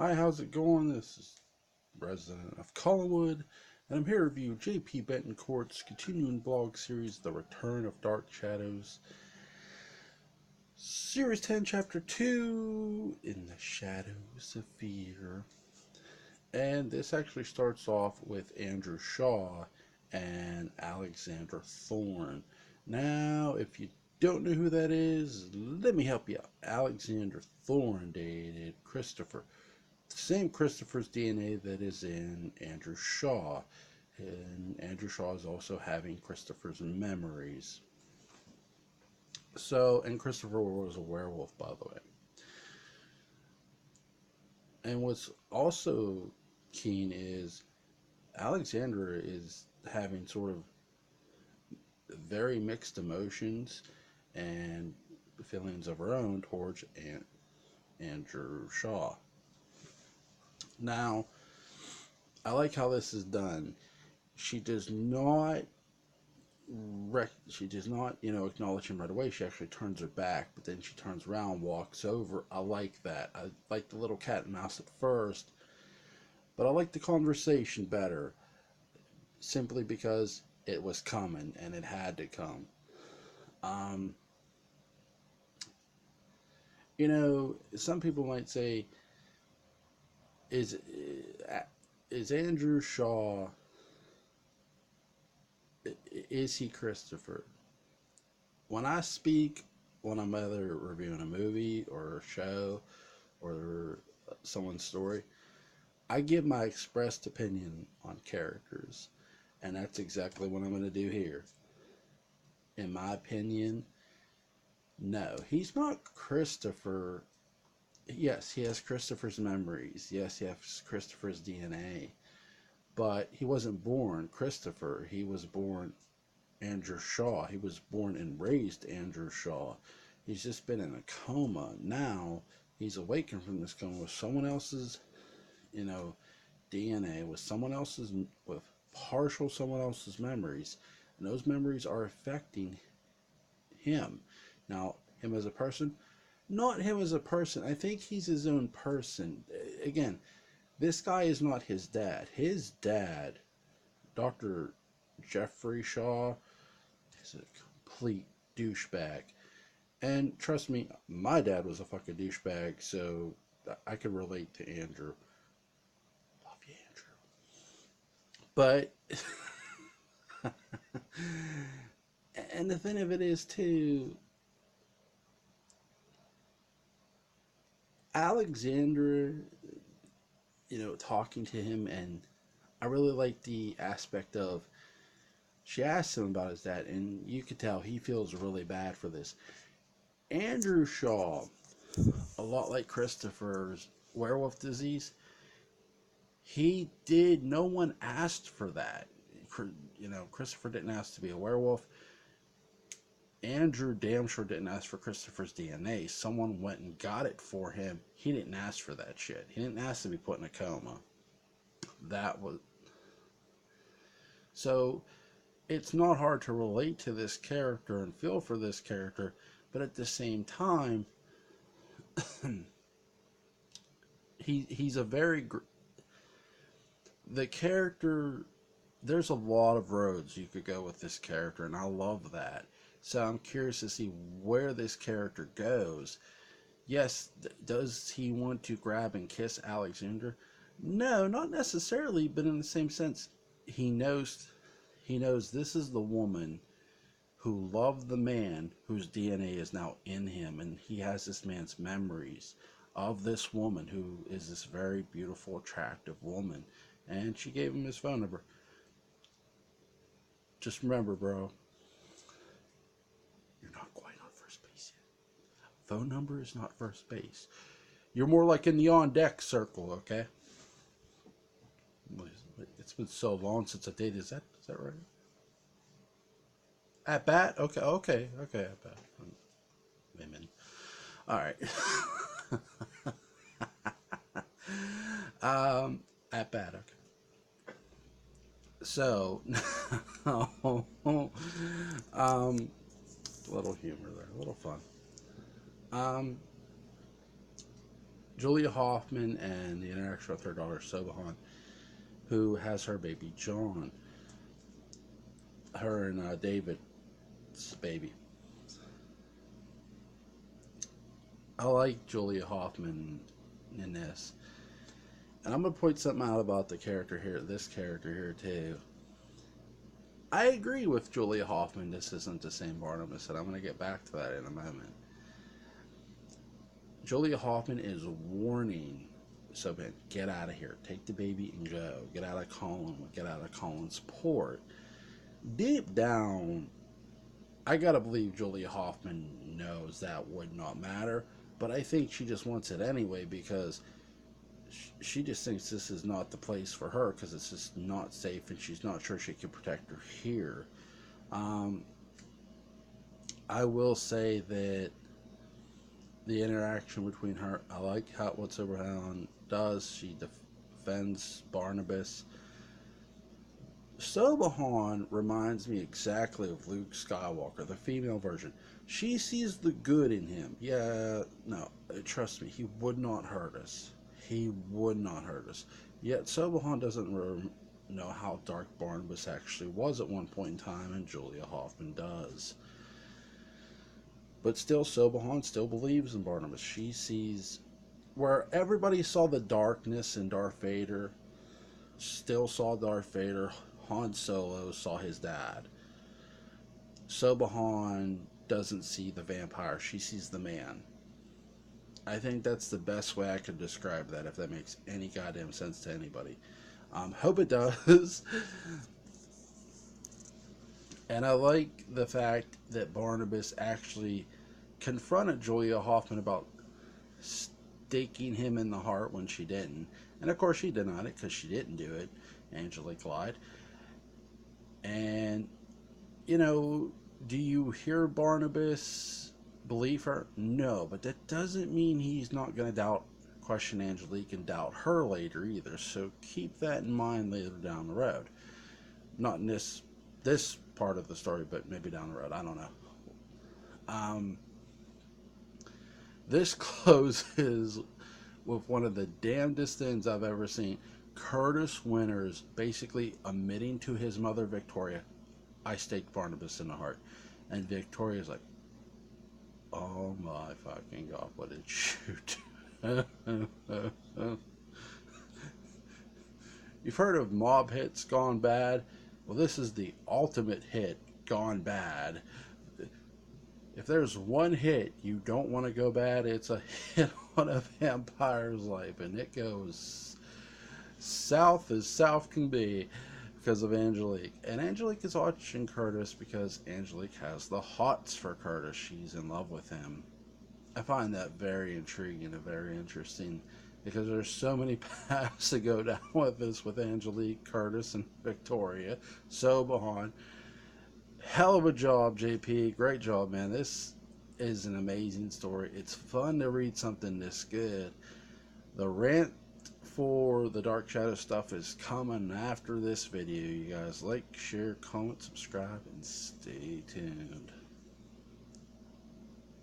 Hi, how's it going? This is Resident of Collinwood, and I'm here to review J.P. Betancourt's continuing blog series, The Return of Dark Shadows, Series 10, Chapter 2, In the Shadows of Fear. And this actually starts off with Andrew Shaw and Alexandra Thorne. Now, if you don't know who that is, let me help you out. Alexandra Thorne dated Christopher, the same Christopher's DNA that is in Andrew Shaw. And Andrew Shaw is also having Christopher's memories. So, and Christopher was a werewolf, by the way. And what's also keen is Alexandra is having sort of very mixed emotions and feelings of her own towards Andrew Shaw. Now, I like how this is done. She does not acknowledge him right away. She actually turns her back, but then she turns around, walks over. I like that. I like the little cat and mouse at first, but I like the conversation better, simply because it was coming and it had to come. Um, some people might say, is is Andrew Shaw, is he Christopher? When I speak, when I'm either reviewing a movie or a show or someone's story, I give my expressed opinion on characters, and that's exactly what I'm going to do here. In my opinion, no, he's not Christopher. Yes, he has Christopher's memories. Yes, he has Christopher's DNA, but he wasn't born Christopher. He was born Andrew Shaw. He was born and raised Andrew Shaw. He's just been in a coma. Now he's awakened from this coma with someone else's, you know, DNA, with partial someone else's memories, and those memories are affecting him. Now, him as a person, not him as a person. I think he's his own person. Again, this guy is not his dad. His dad, Dr. Jeffrey Shaw, is a complete douchebag. And trust me, my dad was a fucking douchebag, so I could relate to Andrew. Love you, Andrew. But, and the thing of it is, too, Alexandra, talking to him, and I really like the aspect of, she asked him about his dad, and you could tell he feels really bad for this. Andrew Shaw, a lot like Christopher's werewolf disease, no one asked for that. Christopher didn't ask to be a werewolf. Andrew damn sure didn't ask for Christopher's DNA. Someone went and got it for him. He didn't ask for that shit. He didn't ask to be put in a coma. That was... So, it's not hard to relate to this character and feel for this character, but at the same time, he's a very... The character... There's a lot of roads you could go with this character, and I love that. So I'm curious to see where this character goes. Yes, does he want to grab and kiss Alexander? No, not necessarily, but in the same sense, he knows this is the woman who loved the man whose DNA is now in him, and he has this man's memories of this woman who is this very beautiful, attractive woman, and she gave him his phone number. Just remember, bro, you're not quite on first base yet. Phone number is not first base. You're more like in the on deck circle, okay? It's been so long since I dated. Is that right? At bat? Okay, at bat. Women. All right. At bat, okay. So, little humor there, a little fun. Um, Julia Hoffman and the interaction with her daughter Sobahan, who has her baby John, her and David's baby. I like Julia Hoffman in this. And I'm going to point something out about the character here, this character here, too. I agree with Julia Hoffman, this isn't the same Barnabas, and I'm going to get back to that in a moment. Julia Hoffman is warning Soban, get out of here, take the baby and go, get out of Collinwood, get out of Collinsport. Deep down, I gotta believe Julia Hoffman knows that would not matter, but I think she just wants it anyway because she just thinks this is not the place for her because it's just not safe and she's not sure she can protect her here. I will say that the interaction between her, I like what Soberhound does. She defends Barnabas. Sobahan reminds me exactly of Luke Skywalker, the female version. She sees the good in him. Yeah, no, trust me, he would not hurt us. He would not hurt us. Yet Sobahan doesn't know how dark Barnabas actually was at one point in time, and Julia Hoffman does. But still, Sobahan still believes in Barnabas. She sees where everybody saw the darkness in Darth Vader, still saw Darth Vader. Han Solo saw his dad. Sobahan doesn't see the vampire. She sees the man. I think that's the best way I could describe that, if that makes any goddamn sense to anybody. Hope it does. And I like the fact that Barnabas actually confronted Julia Hoffman about staking him in the heart when she didn't. And of course she denied it because she didn't do it. Angelique lied. And, you know, do you hear Barnabas believe her? No, but that doesn't mean he's not going to question Angelique and doubt her later either. So keep that in mind later down the road. Not in this part of the story, but maybe down the road. I don't know. This closes with one of the damnedest things I've ever seen. Curtis Winters basically admitting to his mother, Victoria, I staked Barnabas in the heart. And Victoria's like, oh my fucking God, what did you do? You've heard of mob hits gone bad? Well, this is the ultimate hit gone bad. If there's one hit you don't want to go bad, it's a hit on a vampire's life, and it goes south as south can be because of Angelique. And Angelique is watching Curtis because Angelique has the hots for Curtis. She's in love with him. I find that very intriguing and very interesting because there's so many paths to go down with this with Angelique, Curtis, and Victoria. Sobahan. Hell of a job, JP. Great job, man. This is an amazing story. It's fun to read something this good. The rant for the Dark Shadow stuff is coming after this video. You guys like, share, comment, subscribe, and stay tuned.